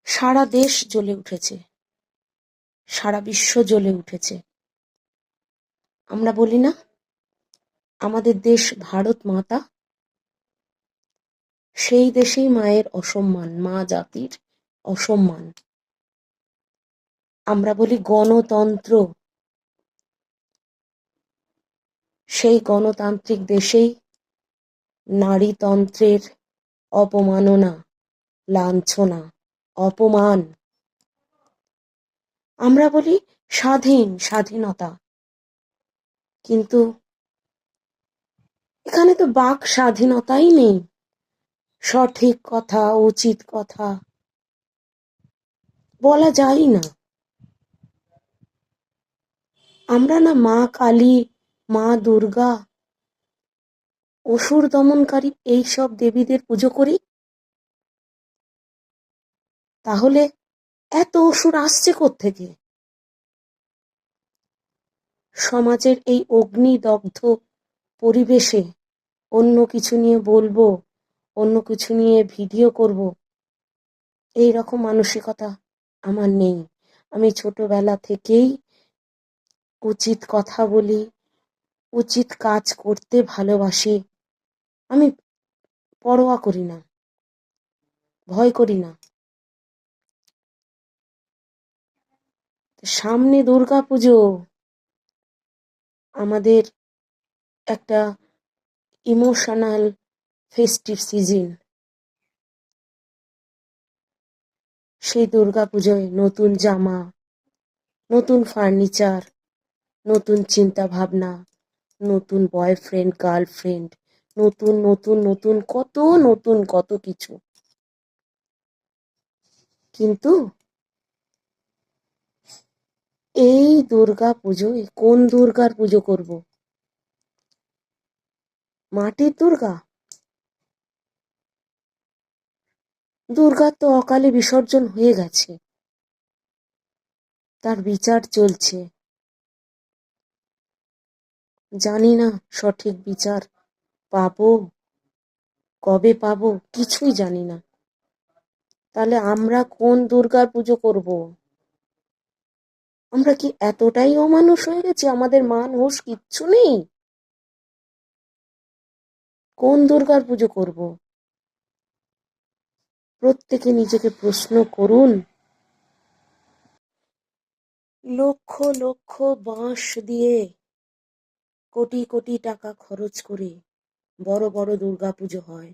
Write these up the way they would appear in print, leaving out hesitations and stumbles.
সারা দেশ জ্বলে উঠেছে, সারা বিশ্ব জ্বলে উঠেছে। আমরা বলি না আমাদের দেশ ভারত মাতা, সেই দেশেই মায়ের অসম্মান, মা জাতির অসম্মান। আমরা বলি গণতন্ত্র, সেই গণতান্ত্রিক দেশেই নারীতন্ত্রের অপমাননা, লাঞ্ছনা, অপমান। আমরা বলি স্বাধীনতা, কিন্তু এখানে তো বাক স্বাধীনতাই নেই। সঠিক কথা, উচিত কথা বলা যায় না। আমরা না মা কালী, মা দুর্গা, অসুর দমনকারী এইসব দেবীদের পুজো করি, তাহলে এত অসুর আসছে কোত্থেকে? সমাজের এই অগ্নিদগ্ধ পরিবেশে অন্য কিছু নিয়ে বলবো, অন্য কিছু নিয়ে ভিডিও করব, এই রকম মানসিকতা আমার নেই। আমি ছোটবেলা থেকেই উচিত কথা বলি, উচিত কাজ করতে ভালোবাসি। আমি পরোয়া করি না, ভয় করি না। সামনে দুর্গাপুজো, আমাদের একটা ইমোশনাল ফেস্টিভ সিজন। সেই দুর্গাপুজোয় নতুন জামা, নতুন ফার্নিচার, নতুন চিন্তা ভাবনা, নতুন বয়ফ্রেন্ড গার্লফ্রেন্ড, নতুন নতুন নতুন কত কিছু। কিন্তু এই দুর্গা পুজোয় কোন দুর্গার পুজো করব? মাটির দুর্গা? দুর্গার তো অকালে বিসর্জন হয়ে গেছে, তার বিচার চলছে। জানি না সঠিক বিচার পাবো, কবে পাবো, কিছুই জানি না। তাহলে আমরা কোন দুর্গার পুজো করব? আমরা কি এতটাই অমানুষ হয়ে গেছি, আমাদের মান হুঁশ কিচ্ছু নেই? কোন দুর্গার পুজো করব? প্রত্যেকে নিজেকে প্রশ্ন করুন। লক্ষ লক্ষ বাঁশ দিয়ে কোটি কোটি টাকা খরচ করে বড় বড় দুর্গাপুজো হয়,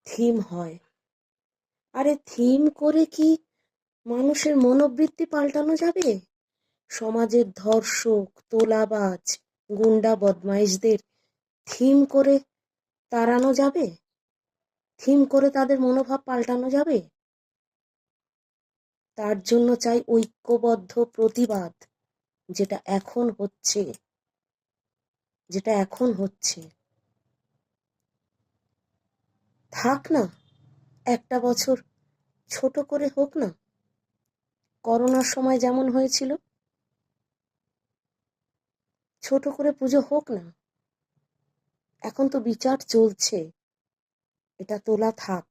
থিম হয়। আরে থিম করে কি মানুষের মনোবৃত্তি পাল্টানো যাবে? সমাজের ধর্ষক, তোলাবাজ, গুন্ডা বদমাইশদের থিম করে তাড়ানো যাবে? থিম করে তাদের মনোভাব পাল্টানো যাবে? তার জন্য চাই ঐক্যবদ্ধ প্রতিবাদ, যেটা এখন হচ্ছে, যেটা এখন হচ্ছে। থাক না, একটা বছর ছোট করে হোক না, করোনার সময় যেমন হয়েছিল, ছোট করে পুজো হোক না। এখন তো বিচার চলছে, এটা তোলা থাক।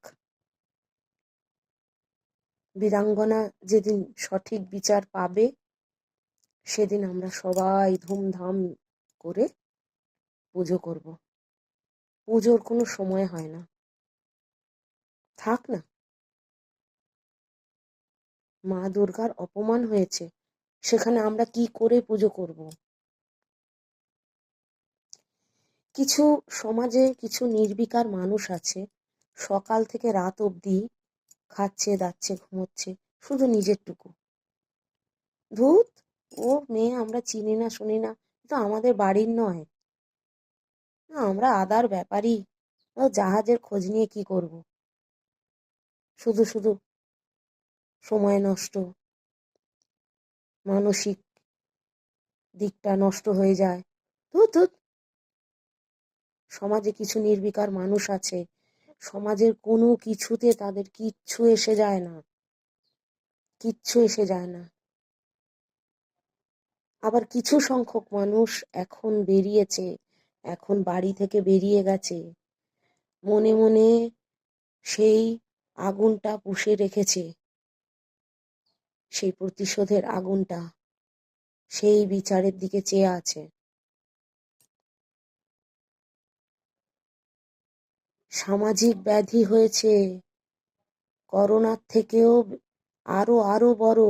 বীরাঙ্গনা যেদিন সঠিক বিচার পাবে, সেদিন আমরা সবাই ধুমধাম করে পুজো করব। পুজোর কোনো সময় হয় না, থাক না। মা দুর্গার অপমান হয়েছে, সেখানে আমরা কি করে পুজো করব? কিছু সমাজে কিছু নির্বিকার মানুষ আছে, সকাল থেকে রাত অবধি খাচ্ছে দাচ্ছে ঘুমোচ্ছে, শুধু নিজেরটুকু। ধুত, ও মেয়ে আমরা চিনি না শুনি না, তো আমাদের বাড়ির নয়, না আমরা আদার ব্যাপারই, ও জাহাজের খোঁজ নিয়ে কি করব? শুধু শুধু সময় নষ্ট, মানসিক দিকটা নষ্ট হয়ে যায়। ধুত ধুত। সমাজে কিছু নির্বিকার মানুষ আছে, সমাজের কোনো কিছুতে তাদের কিচ্ছু এসে যায় না, কিচ্ছু এসে যায় না। আবার কিছু সংখ্যক মানুষ এখন বেরিয়েছে, এখন বাড়ি থেকে বেরিয়ে গেছে, মনে মনে সেই আগুনটা পুষে রেখেছে, সেই প্রতিশোধের আগুনটা, সেই বিচারের দিকে চেয়ে আছে। সামাজিক ব্যাধি হয়েছে, করোনার থেকেও আরো আরো বড়।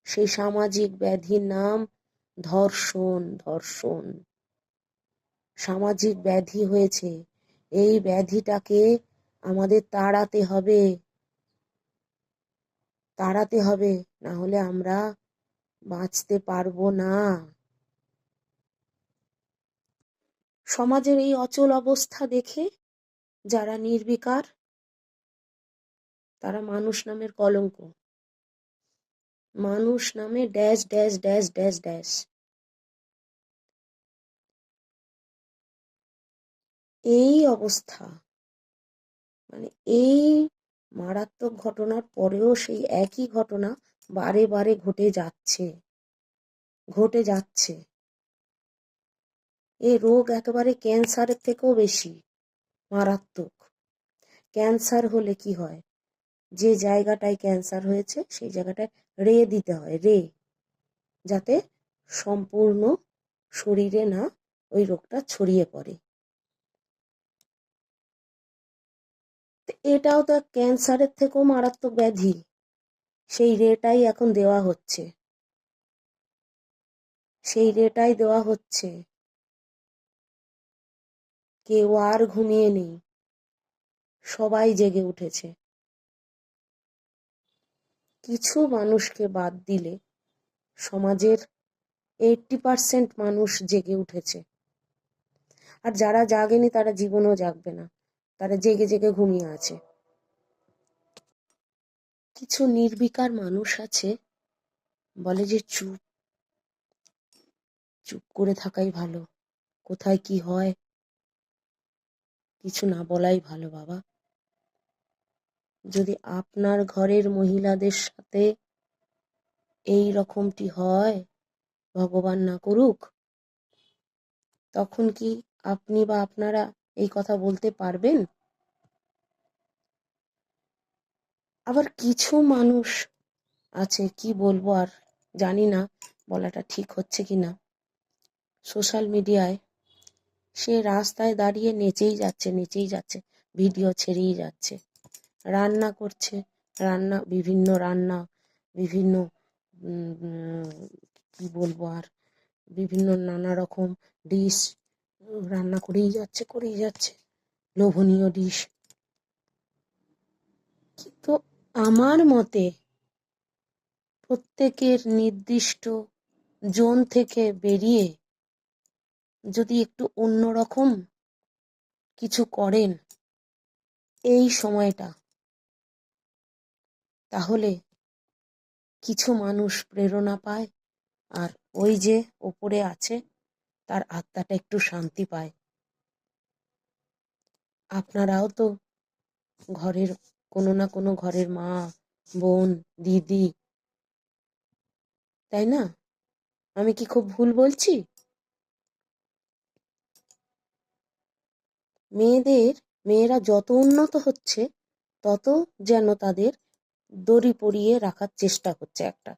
সেই সামাজিক ব্যাধির নাম ধর্ষণ। ধর্ষণ সামাজিক ব্যাধি হয়েছে। এই ব্যাধিটাকে আমাদের তাড়াতে হবে, তাড়াতে হবে, না হলে আমরা বাঁচতে পারবো না। সমাজের এই অচল অবস্থা দেখে যারা নির্বিকার, তারা মানুষ নামের কলঙ্ক। মানুষ নামে dash dash dash dash dash. এই অবস্থা, মানে এই মারাত্মক ঘটনার পরেও সেই একই ঘটনা বারে বারে ঘটে যাচ্ছে, ঘটে যাচ্ছে। এই রোগ একেবারে ক্যান্সারের থেকেও বেশি মারাত্মক। ক্যান্সার হলে কি হয়, যে জায়গাটায় ক্যান্সার হয়েছে সেই জায়গাটায় রে দিতে হয়, রে, যাতে সম্পূর্ণ শরীরে না ওই রোগটা ছড়িয়ে পড়ে। এটাও তো ক্যান্সারের থেকেও মারাত্মক ব্যাধি, সেই রেটাই এখন দেওয়া হচ্ছে, সেই রেটাই দেওয়া হচ্ছে। কেউ আর ঘুমিয়ে নেই, সবাই জেগে উঠেছে। কিছু মানুষকে বাদ দিলে সমাজের 80% মানুষ জেগে উঠেছে। আর যারা জাগেনি তারা জীবনেও জাগবে না, তারা জেগে জেগে ঘুমিয়ে আছে। কিছু নির্বিকার মানুষ আছে, বলে যে চুপ, চুপ করে থাকাই ভালো, কোথায় কি হয় কিছু না বলাই ভালো। বাবা, যদি আপনার ঘরের মহিলাদের সাথে এই রকমটি হয়, ভগবান না করুক, তখন কি আপনি বা আপনারা এই কথা বলতে পারবেন? আবার কিছু মানুষ আছে, কি বলবো আর জানি না বলাটা ঠিক হচ্ছে কিনা, সোশ্যাল মিডিয়ায় সে রাস্তায় দাঁড়িয়ে নেচেই যাচ্ছে, নেচেই যাচ্ছে, ভিডিও ছেড়েই যাচ্ছে, রান্না করছে, রান্না, বিভিন্ন রান্না, বিভিন্ন কি বলবো আর, বিভিন্ন নানা রকম ডিশ রান্না করেই যাচ্ছে, করেই যাচ্ছে, লোভনীয় ডিশ। কিন্তু আমার মতে প্রত্যেকের নির্দিষ্ট জোন থেকে বেরিয়ে যদি একটু অন্যরকম কিছু করেন এই সময়টা, তাহলে কিছু মানুষ প্রেরণা পায়, আর ওই যে ওপরে আছে তার আত্মাটা একটু শান্তি পায়। আপনারাও তো ঘরের কোনো না কোনো ঘরের মা, বোন, দিদি, তাই না? আমি কি খুব ভুল বলছি? মেয়েরা যত উন্নত হচ্ছে তত যেন তাদের দড়ি পরিয়ে রাখার চেষ্টা করছে। একটা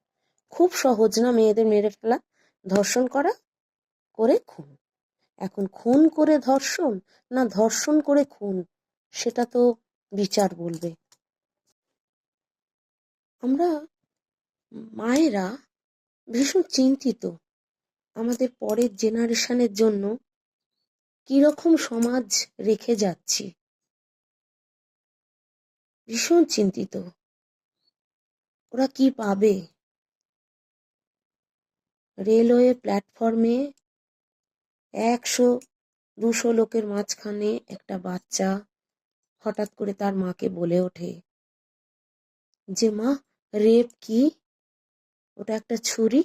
খুব সহজ না মেয়েদের মেরে ফেলা, ধর্ষণ করা, করে খুন। এখন খুন করে ধর্ষণ না ধর্ষণ করে খুন, সেটা তো বিচার বলবে। আমরা মায়েরা ভীষণ চিন্তিত আমাদের পরের জেনারেশনের জন্য কিরকম সমাজ রেখে যাচ্ছি, ভীষণ চিন্তিত। ওরা কি পাবে? রেলওয়ে প্ল্যাটফর্মে 100-200 লোকের মাঝখানে একটা বাচ্চা হঠাৎ করে তার মাকে বলে ওঠে যে মা, রেপ কি? ওটা একটা ছুরি,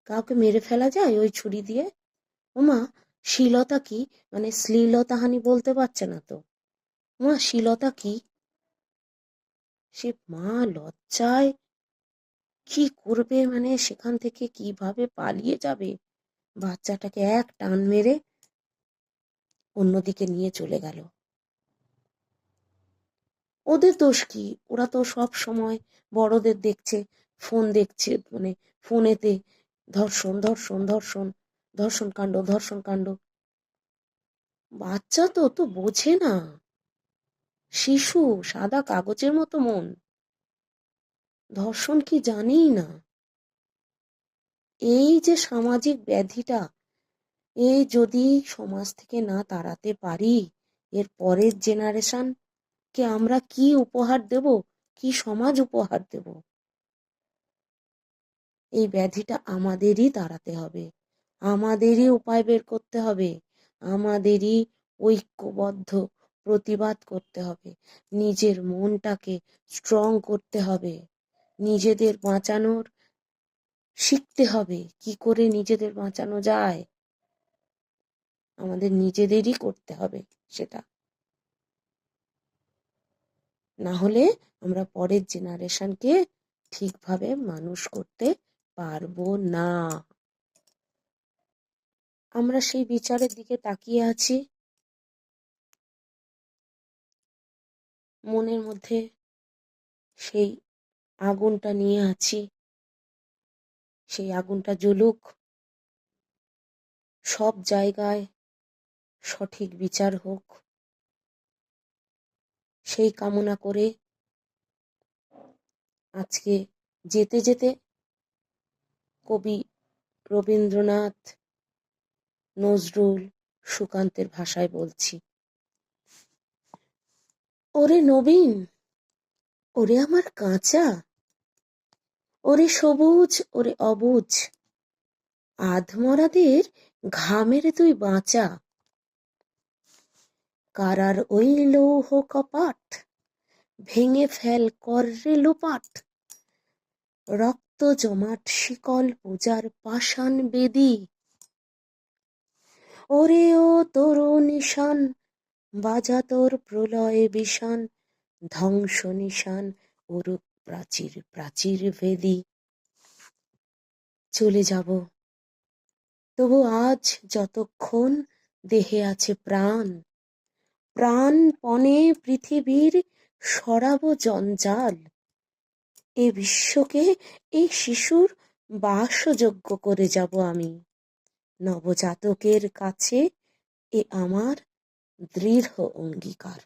কাউকে মেরে ফেলা যায় ওই ছুরি দিয়ে। ও মা, শ্লীলতা কি? মানে শ্লীলতাহানি বলতে পারছে না তো। মা, শ্লীলতা কি? সে মা লজ্জায় কি করবে, মানে সেখান থেকে কিভাবে পালিয়ে যাবে, বাচ্চাটাকে এক টান মেরে অন্যদিকে নিয়ে চলে গেল। ওদের দোষ কি? ওরা তো সব সময় বড়দের দেখছে, ফোন দেখছে, মানে ফোনেতে ধর্ষণ ধর্ষণ ধর্ষণ, ধর্ষণ কাণ্ড ধর্ষণ কাণ্ড। বাচ্চা তো তো বোঝে না, শিশু, সাদা কাগজের মতো মন, ধর্ষণ কি জানেই না। এই যে সামাজিক ব্যাধিটা, এই যদি সমাজ থেকে না তাড়াতে পারি, এর পরের জেনারেশন কে আমরা কি উপহার দেব, কি সমাজ উপহার দেব? এই ব্যাধিটা আমাদেরই তাড়াতে হবে, আমাদেরই উপায় বের করতে হবে, আমাদেরই ঐক্যবদ্ধ প্রতিবাদ করতে হবে, নিজের মনটাকে স্ট্রং করতে হবে, নিজেদের বাঁচানোর শিখতে হবে। কি করে নিজেদের বাঁচানো যায় আমাদের নিজেদেরই করতে হবে সেটা, না হলে আমরা পরের জেনারেশনকে ঠিকভাবে মানুষ করতে পারবো না। আমরা সেই বিচারের দিকে তাকিয়ে আছি, মনের মধ্যে সেই আগুনটা নিয়ে আছি, সেই আগুনটা জ্বলুক, সব জায়গায় সঠিক বিচার হোক, সেই কামনা করে আজকে যেতে যেতে কবি রবীন্দ্রনাথ, নজরুল, সুকান্তের ভাষায় বলছি, ওরে নবীন, ওরে আমার কাঁচা, ওরে সবুজ, ওরে অবুঝ, আধমরাদের ঘামেরে তুই বাঁচা, কারার ওই লৌহ কপাট ভেঙে ফেল কর রে লোপাট, রক্ত জমাট শিকল পূজার পাষাণ বেদী, ওরে ও তোর নিশান বাজা তোর প্রলয় বিষান, ধ্বংস নিশান ওরূপ প্রাচীর প্রাচীর ভেদি। চলে যাব, তবু আজ যতক্ষণ দেহে আছে প্রাণ, প্রাণপণে পৃথিবীর সরাবো জঞ্জাল, এ বিশ্বকে এই শিশুর বাসযোগ্য করে যাব আমি। নবজাতকের কাছে এ আমার দৃঢ় অঙ্গীকার।